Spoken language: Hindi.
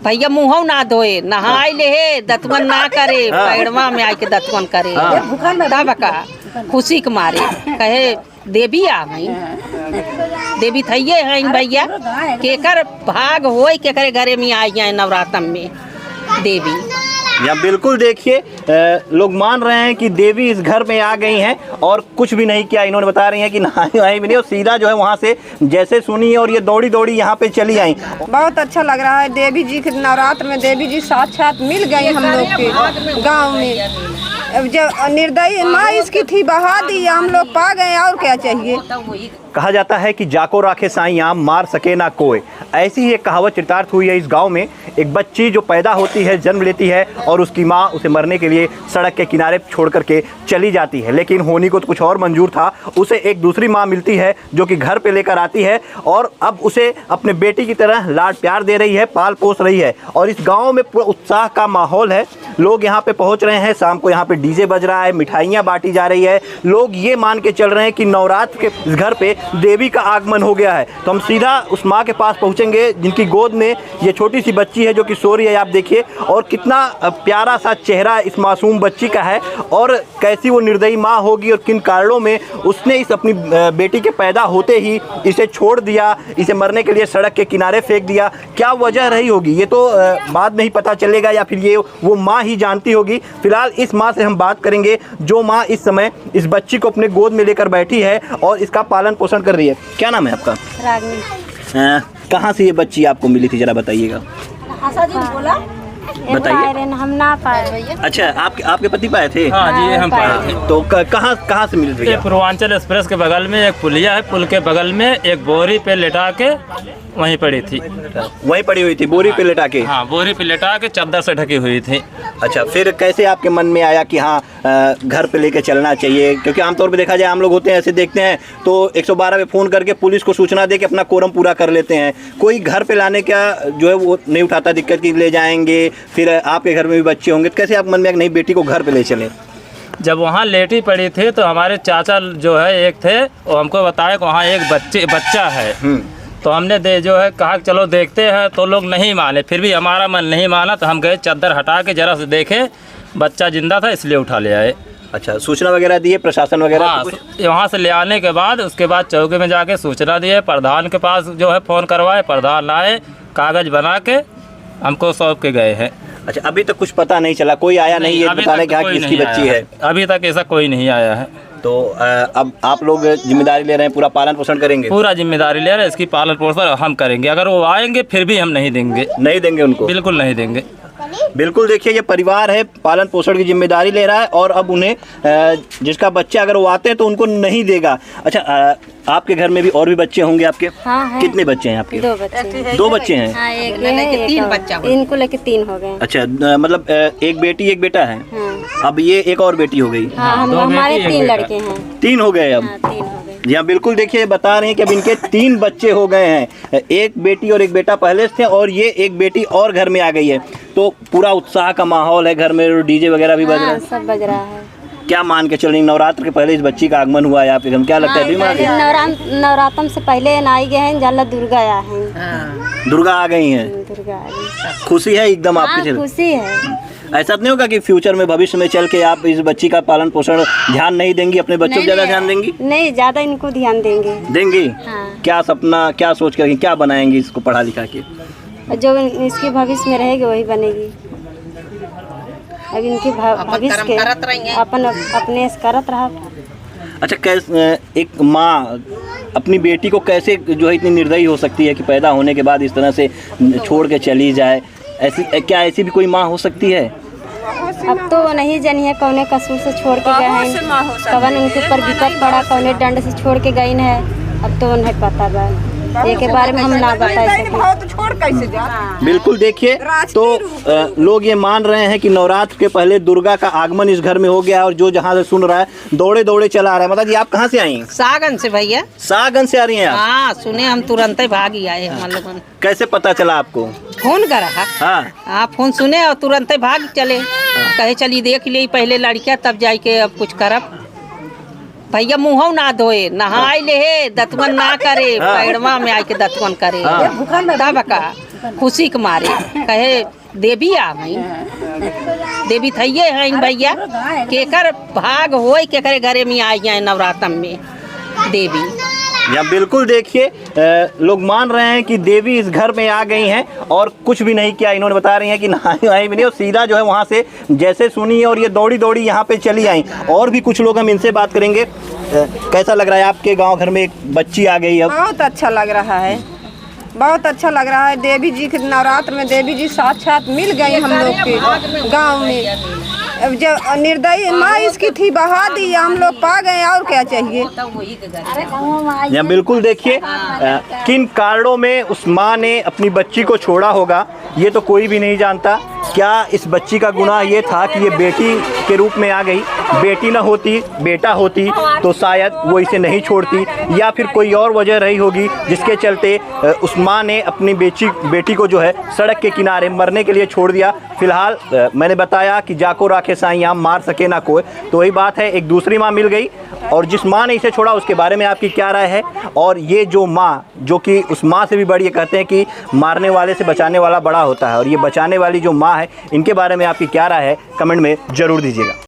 भैया मुँह ना धोए, नहाए ले दतवन ना करे, पैड़वा में आके दतवन करे, तब का खुशी के मारे कहे देवी आ गई। देवी थैये हैं भैया, केकर भाग होए केकर घरे में आई हैं नवरात्र में देवी। या बिल्कुल देखिए, लोग मान रहे हैं कि देवी इस घर में आ गई हैं और कुछ भी नहीं किया। इन्होंने बता रही हैं कि नहाई वहाई भी नहीं, और सीधा जो है वहाँ से जैसे सुनी और ये दौड़ी दौड़ी यहाँ पे चली आई। बहुत अच्छा लग रहा है। देवी जी के नवरात्र में देवी जी साक्षात मिल गई हम लोग के गांव में। जब निर्दयी माँ इसकी थी, बहा दी, हम लोग पा गए, और क्या चाहिए। कहा जाता है कि जाको राखे साईं मार सके ना कोई, ऐसी ही एक कहावत चरितार्थ हुई है इस गांव में। एक बच्ची जो पैदा होती है, जन्म लेती है और उसकी माँ उसे मरने के लिए सड़क के किनारे छोड़ करके चली जाती है, लेकिन होनी को तो कुछ और मंजूर था। उसे एक दूसरी माँ मिलती है जो कि घर पे लेकर आती है और अब उसे अपने बेटी की तरह लाड प्यार दे रही है, पाल पोस रही है। और इस गाँव में पूरा उत्साह का माहौल है। लोग यहाँ पे पहुँच रहे हैं, शाम को यहाँ पे डीजे बज रहा है, मिठाइयाँ बांटी जा रही है। लोग ये मान के चल रहे हैं कि नवरात्र के इस घर पे देवी का आगमन हो गया है। तो हम सीधा उस माँ के पास पहुँचेंगे जिनकी गोद में ये छोटी सी बच्ची है जो कि सो रही है। आप देखिए, और कितना प्यारा सा चेहरा इस मासूम बच्ची का है, और कैसी वो निर्दयी माँ होगी और किन कारणों में उसने इस अपनी बेटी के पैदा होते ही इसे छोड़ दिया, इसे मरने के लिए सड़क के किनारे फेंक दिया। क्या वजह रही होगी ये तो बाद में ही पता चलेगा, या फिर ये वो माँ ही जानती होगी। फिलहाल इस माँ से हम बात करेंगे जो माँ इस समय इस बच्ची को अपने गोद में लेकर बैठी है और इसका पालन पोषण कर रही है। क्या नाम है आपका? रागनी। कहाँ से ये बच्ची आपको मिली थी, जरा बताइएगा। बताइए। हम ना पाए। अच्छा, आपके पति पाए थे? हाँ जी, हम पाए थे। तो कहाँ से मिली थी? पूर्वांचल एक्सप्रेस के बगल में एक पुलिया है, पुल के बगल में एक बोरी पे लेटा के वहीं पड़ी थी। वहीं पड़ी हुई थी बोरी पे लेटा के? हाँ, बोरी पे लेटा के चादर से ढकी हुई थी। अच्छा, फिर कैसे आपके मन में आया कि हाँ घर पे लेके चलना चाहिए? क्योंकि आमतौर पे देखा जाए हम लोग होते हैं ऐसे देखते हैं तो 112 पे फ़ोन करके पुलिस को सूचना दे के अपना कोरम पूरा कर लेते हैं। कोई घर पे लाने का जो है वो नहीं उठाता दिक्कत की ले जाएंगे, फिर आपके घर में भी बच्चे होंगे, तो कैसे आप मन में नहीं बेटी को घर पे ले चलें? जब वहाँ लेटी पड़ी थी तो हमारे चाचा जो है एक थे, वो हमको बताया कि वहाँ एक बच्चा है। तो हमने जो है कहा चलो देखते हैं, तो लोग नहीं माने। फिर भी हमारा मन नहीं माना तो हम गए, चादर हटा के जरा से देखे, बच्चा जिंदा था, इसलिए उठा ले आए। अच्छा, सूचना वगैरह दिए प्रशासन वगैरह? हाँ, वहाँ से ले आने के बाद उसके बाद चौकी में जाके सूचना दिए, प्रधान के पास जो है फ़ोन करवाए, प्रधान आए, कागज़ बना के हमको सौंप के गए हैं। अच्छा, अभी तक कुछ पता नहीं चला? कोई आया नहीं ये बताने कि हाँ किसकी बच्ची है? अभी तक ऐसा कोई नहीं आया है। तो अब आप लोग जिम्मेदारी ले रहे हैं, पूरा पालन पोषण करेंगे? पूरा जिम्मेदारी ले रहे हैं, इसकी पालन पोषण हम करेंगे। अगर वो आएंगे फिर भी हम नहीं देंगे। नहीं देंगे उनको? बिल्कुल नहीं देंगे। बिल्कुल, देखिए ये परिवार है, पालन पोषण की जिम्मेदारी ले रहा है और अब उन्हें जिसका बच्चा अगर वो आते हैं तो उनको नहीं देगा। अच्छा, आपके घर में भी और भी बच्चे होंगे आपके? हाँ, कितने बच्चे हैं आपके? 2 बच्चे। 2 बच्चे हैं? हाँ, एक लेके 3 बच्चा, इनको लेके 3 हो गए। अच्छा, मतलब एक बेटी एक बेटा है। हाँ। अब ये एक और बेटी हो गई? हाँ, हमारे 3 लड़के हैं। 3 हो गए अब? हाँ, 3 हो गए। जी हाँ, बिल्कुल, देखिए बता रहे हैं कि अब इनके 3 बच्चे हो गए हैं। एक बेटी और एक बेटा पहले से थे और ये एक बेटी और घर में आ गई है। तो पूरा उत्साह का माहौल है घर में, डीजे वगैरह भी बज रहा है? सब बज रहा है। क्या मान के चल रही, नवरात्र के पहले इस बच्ची का आगमन हुआ है आपके घर में? क्या लगता है? नवरात्र से पहले आई गए हैं, जल्द दुर्गा आया है। दुर्गा आ गई हैं? दुर्गा आ गई। खुशी है एकदम आपके चेहरे? खुशी है। ऐसा नहीं होगा कि फ्यूचर में, भविष्य में चल के आप इस बच्ची का पालन पोषण ध्यान नहीं देंगी, अपने बच्चों को ज्यादा ध्यान देंगी? नहीं, ज्यादा इनको ध्यान देंगे। हाँ। क्या सपना, क्या सोच कर, क्या बनाएंगी इसको पढ़ा लिखा के? जो इसके भविष्य में रहेगी वही बनेगी। अब इनके भविष्य के अपने करत रहा। अच्छा, कैसे एक माँ अपनी बेटी को कैसे जो है इतनी निर्दयी हो सकती है कि पैदा होने के बाद इस तरह से छोड़ के चली जाए? ऐसी भी कोई माँ हो सकती है? अब तो नहीं जानी है कौने कसूर से छोड़ के गए हैं, कवन उनके ऊपर विपद पड़ा, कौने दंड से छोड़ के गई है। अब तो उन्हें पता बा, ये के बारे में हम ना बता सकें। बिल्कुल, देखिए तो लोग ये मान रहे हैं कि नवरात्र के पहले दुर्गा का आगमन इस घर में हो गया और जो जहाँ से सुन रहा है दौड़े दौड़े चला रहा है। मतलब जी आप कहाँ से आई हैं? सागन से भैया। सागन से आ रही हैं आप? हाँ, सुने हम तुरंत ही भागी आए हम लोगन। कैसे पता चला आपको? फोन करा। हाँ, आप फोन सुने और तुरंत ही भाग चले। कहे चली देख ले पहले लड़किया तब जाके अब कुछ करब। भैया मुँह ना धोए, नहाए ले दतवन ना करे, पैड़वा में आके दतवन करे, तब का खुशी के मारे कहे देवी आ गई, देवी थइये हैं भैया, केकर भाग होय केकर घरे में आई हैं नवरात्र में देवी। या बिल्कुल देखिए, लोग मान रहे हैं कि देवी इस घर में आ गई हैं और कुछ भी नहीं किया। इन्होंने बता रही हैं कि नहाई वहाई भी नहीं, और सीधा जो है वहाँ से जैसे सुनी और ये दौड़ी दौड़ी यहाँ पे चली आई। और भी कुछ लोग हम इनसे बात करेंगे। कैसा लग रहा है आपके गांव घर में एक बच्ची आ गई अब? बहुत अच्छा लग रहा है, बहुत अच्छा लग रहा है। देवी जी के नवरात्र में देवी जी साक्षात मिल गई हम लोग के गांव में। अब जब निर्दयी माँ इसकी थी, बहा दी, हम लोग पा गए, और क्या चाहिए। या बिल्कुल देखिए, किन कारणों में उस माँ ने अपनी बच्ची को छोड़ा होगा ये तो कोई भी नहीं जानता। क्या इस बच्ची का गुनाह ये था कि ये बेटी के रूप में आ गई? बेटी ना होती, बेटा होती तो शायद वो इसे नहीं छोड़ती, या फिर कोई और वजह रही होगी जिसके चलते उस माँ ने अपनी बेटी को जो है सड़क के किनारे मरने के लिए छोड़ दिया। फिलहाल मैंने बताया कि जाको राखे साईं मार सके ना कोई, तो वही बात है। एक दूसरी माँ मिल गई, और जिस माँ ने इसे छोड़ा उसके बारे में आपकी क्या राय है? और ये जो माँ, जो कि उस माँ से भी बड़ी, ये कहते हैं कि मारने वाले से बचाने वाला बड़ा होता है, और ये बचाने वाली जो माँ है, इनके बारे में आपकी क्या राय है? कमेंट में ज़रूर दीजिएगा।